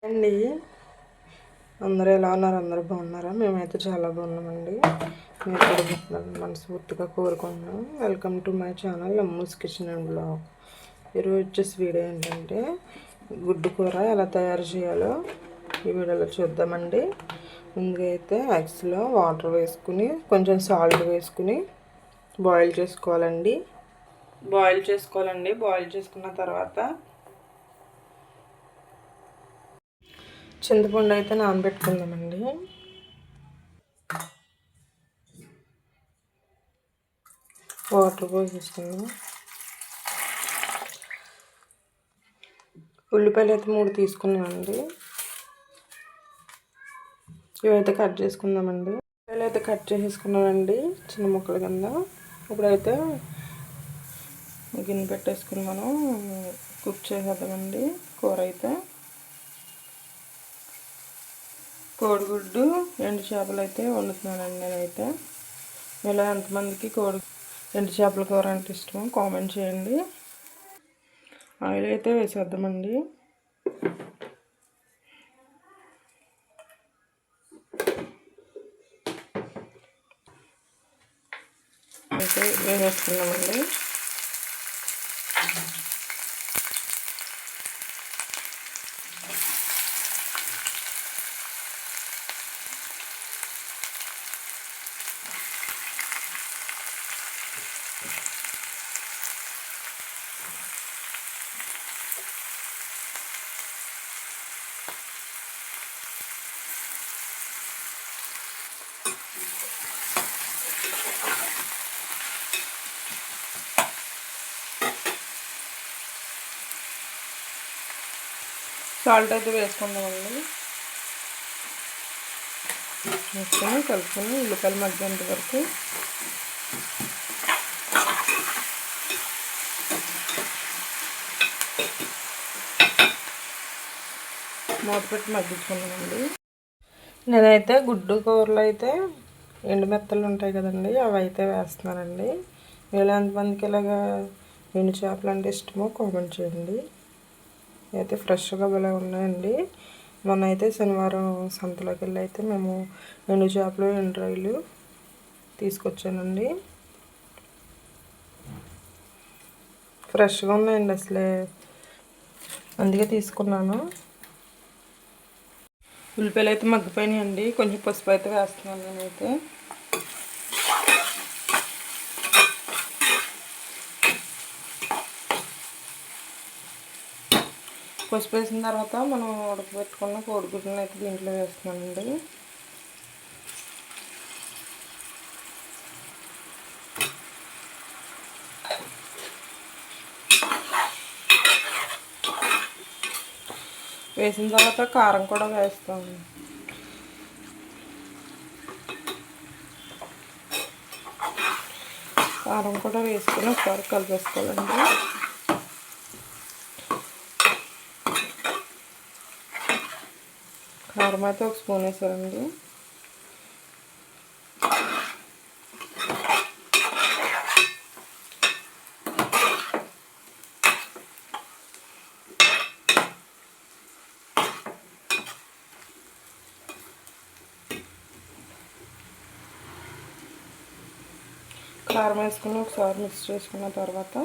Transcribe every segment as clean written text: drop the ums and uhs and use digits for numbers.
అండి అందరూ ఎలా ఉన్నారు? అందరూ బాగున్నారా? మేమైతే చాలా బాగున్నామండి. మీరు కూడా బాగున్నారని మనస్ఫూర్తిగా కోరుకుంటున్నాం. Welcome to my channel Ammu's kitchen and blog. ఈరోజు వచ్చేసి వీడియో ఏంటంటే గుడ్డు కూర ఎలా తయారు చేయాలో ఈ వీడియోలో చూద్దామండి. ముందుగా అయితే ఎగ్స్లో వాటర్ వేసుకుని కొంచెం సాల్ట్ వేసుకుని బాయిల్ చేసుకోవాలండి. బాయిల్ చేసుకున్న తర్వాత చింతపండు అయితే నానబెట్టుకుందామండి. వాటర్ పోసేసుకుందాం. ఉల్లిపాయలు అయితే 3 తీసుకున్నామండి. ఇవైతే కట్ చేసుకుందామండి. ఉల్లిపాయలు అయితే కట్ చేసేసుకున్నామండి చిన్న ముక్కల కింద. ఇప్పుడైతే గిన్నె పెట్టేసుకుని మనం కుక్ చేసేద్దామండి. కూర అయితే కోడిగుడ్డు ఎండు చేపలు అయితే వండుతున్నానండి నేనైతే. ఇలా ఎంతమందికి ఎండు చేపల కూర అంటే ఇష్టమో కామెంట్ చేయండి. ఆయిల్ అయితే వేసేద్దామండి. అయితే వేసేసుకున్నామండి. సాల్ట్ అయితే వేసుకుందామండి. వేసుకొని కలుపుకొని ఉల్లిపాయలు మగ్గేంత వరకు మూత పెట్టి మగ్గించుకున్నామండి. నేనైతే గుడ్డు కూరలో అయితే ఎండు మెత్తలు ఉంటాయి కదండి, అవి అయితే వేస్తున్నానండి. వీళ్ళు ఎంతమందికి ఇలాగా ఎండు చేపలు అంటే ఇష్టమో కామెంట్ చేయండి. అయితే ఫ్రెష్గా భలే ఉన్నాయండి. మొన్న అయితే శనివారం సంతలోకి వెళ్ళి అయితే మేము ఎండు చేపలు ఎండు రొయ్యలు తీసుకొచ్చానండి. ఫ్రెష్గా ఉన్నాయండి అసలే, అందుకే తీసుకున్నాను. ఉల్లిపాయలు అయితే మగ్గిపోయినాయండి. కొంచెం పసుపు అయితే వేస్తున్నాను నేనైతే. పసుపు వేసిన తర్వాత మనం ఉడకబెట్టుకున్న కోడిగుడ్లను అయితే దీంట్లో వేస్తున్నానండి. వేసిన తర్వాత కారం కూడా వేస్తాము. కారం కూడా వేసుకొని ఒకసారి కలిపేసుకోవాలండి. కారం అయితే 1 స్పూన్ వేసారండి. కారం వేసుకుని ఒకసారి మిక్స్ చేసుకున్న తర్వాత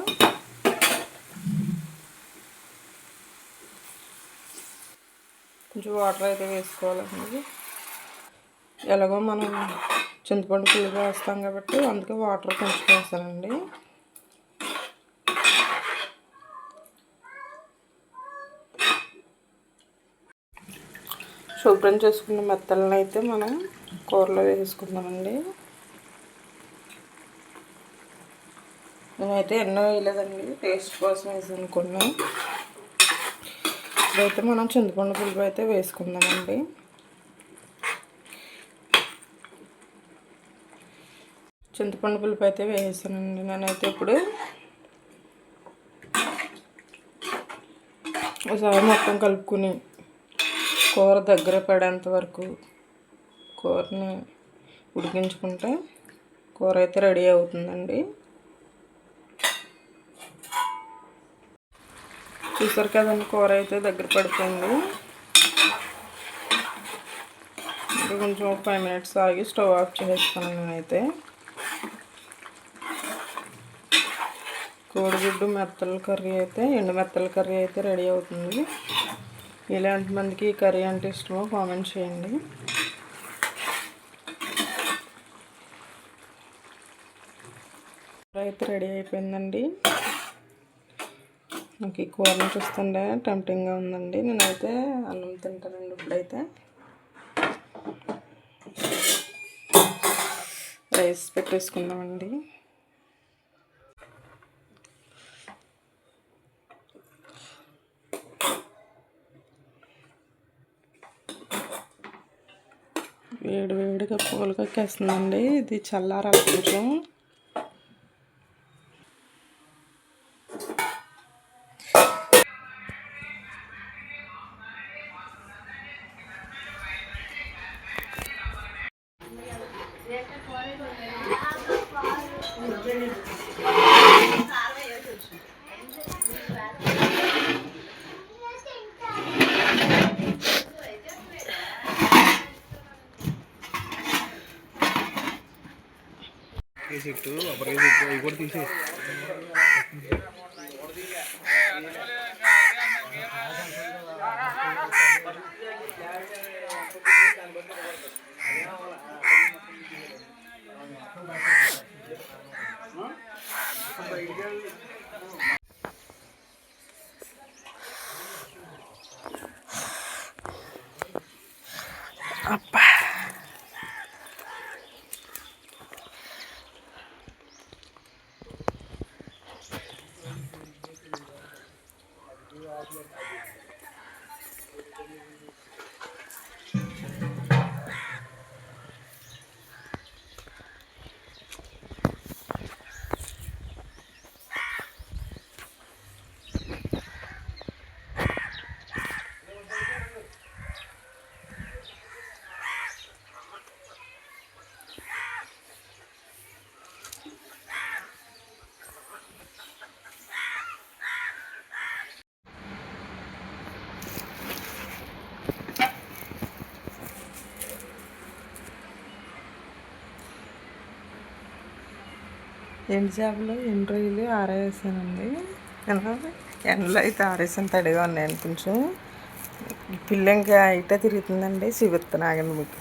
కొంచెం వాటర్ అయితే వేసుకోవాలండి. ఎలాగో మనం చింతపండు పులుగు వేస్తాం కాబట్టి అందుకే వాటర్ కొంచెం వేస్తానండి. శుభ్రం చేసుకున్న మెత్తలను అయితే మనం కూరలో వేసుకుందామండి. నేనైతే ఎన్నో వేయలేదండి, టేస్ట్ కోసం వేసి అనుకున్నాను. ఇప్పుడైతే మనం చింతపండు పులుపు అయితే వేసుకుందామండి. చింతపండు పులుపు అయితే వేసానండి నేనైతే. ఇప్పుడు ఒకసారి మొత్తం కలుపుకుని కూర దగ్గర పడేంత వరకు కూరని ఉడికించుకుంటే కూర అయితే రెడీ అవుతుందండి. చూసారు కదండి, కూర అయితే దగ్గర పడిపోయింది. కొంచెం 5 మినిట్స్ ఆగి స్టవ్ ఆఫ్ చేస్తాను నేనైతే. కోడిగుడ్డు మెత్తల కర్రీ అయితే, ఎండు మెత్తల కర్రీ అయితే రెడీ అవుతుంది. ఇలాంటి మందికి ఈ కర్రీ అంటే ఇష్టమో కామెంట్ చేయండి. అయితే రెడీ అయిపోయిందండి. నాకు ఈ కూరని చూస్తుంటే టెంప్టింగ్గా ఉందండి. నేనైతే అన్నం తింటానండి. ఇప్పుడైతే రైస్ పెట్టేసుకుందామండి. వేడిగా పూలు కక్కేస్తుందండి. ఇది చల్లారాలి కొంచెం. చెట్టు అప్పుడు అవి కూడా తీసే అబ్బా ఎండు చేపలు ఎండు రొయ్యలు ఆరేసానండి. ఎండలో అయితే ఆరేసాను, తడిగా ఉన్నాయని కొంచెం. పిల్ల ఇంకా అయితే తిరుగుతుందండి. చూపిస్తాను ఆగండి మీకు.